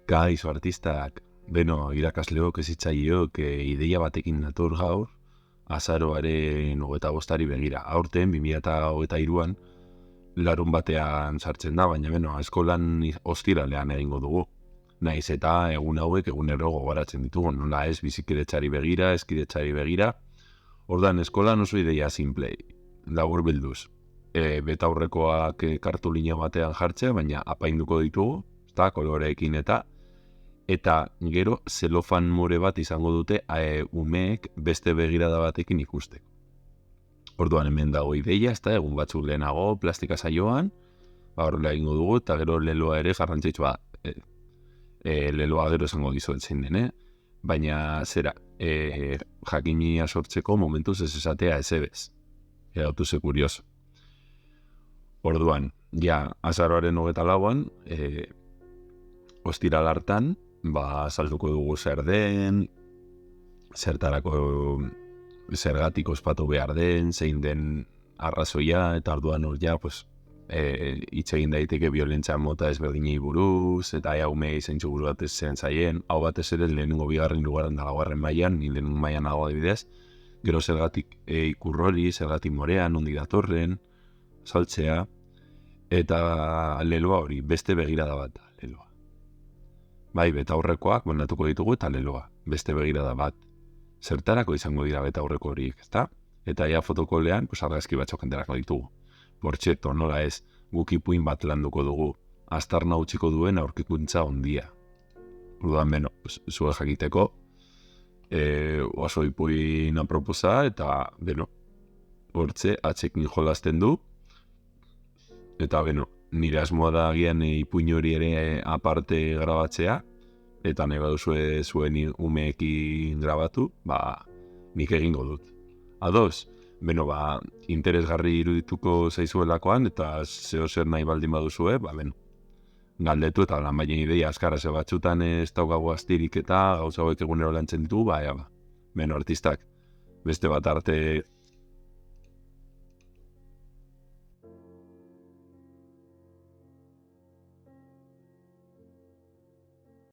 Kaixo artistak, irakasleok ezitzaileok ideia batekin nator gaur, azaroaren 25 begira. Aurten, 2023an, larun batean sartzen da, baina eskolan ostiralean egingo dugu. Naiz eta egun hauek egunero gogoratzen ditugu, nola ez bizikidetzari begira, eskidetzari begira. Ordan eskolan oso ideia simple, labur bilduz. Betaurrekoak kartulina batean jartzea, baina apainduko ditugu, koloreekin eta gero zelofan more bat izango dute umeek beste begirada batekin ikusteko. Orduan hemen dago ideia, egun batzuk lehenago plastika saioan, horrela egingo dugu, eta gero leloa ere garrantzitsua, leloa gero esango dizuet zein den, baina jakinia sortzeko momentuz ez esatea ezebez. Erautu ze kurioso. Orduan, azaroaren 24an, ostiral hartan, salduko dugu zer den, zertarako zergatik ospatu behar den, zein den arrazoia, eta orduan hor hitz egin daiteke biolentzia mota ezberdinei buruz, eta umeei zeintzu buru batez zen zaien, hau batez ere lehenengo bigarren lugaran da laugarren mailan, ni lehenengo mailan nago adibidez, gero zergatik ikurrori, zergatik morean, nondik datorren, saltzea, eta leloa hori, beste begirada bat da, leloa. Bai, betaurrekoak banatuko ditugu eta leloa, beste begirada bat. Zertarako izango dira betaurreko horiek, ezta? Eta fotokolean, argazki batzuk enterako ditugu. Bortxeto, nola ez, guk ipuin bat landuko dugu, aztarna utziko duen aurkikuntza ondia. Orduan, zue jakiteko, oso ipuin aproposa, eta, hortze, atzekin jolasten du, eta, nire asmoa da agian ipuin hori ere aparte grabatzea, eta nahi baduzue zuen umeekin grabatu, nik egingo dut. Ados, interesgarri irudituko zaizuelakoan, eta zeo zer nahi baldin baduzue, galdetu eta lan baien ideia azkarra ze batzutan ez daukagu astirik eta gauza hauek egunero lantzen ditu, artistak, beste bat arte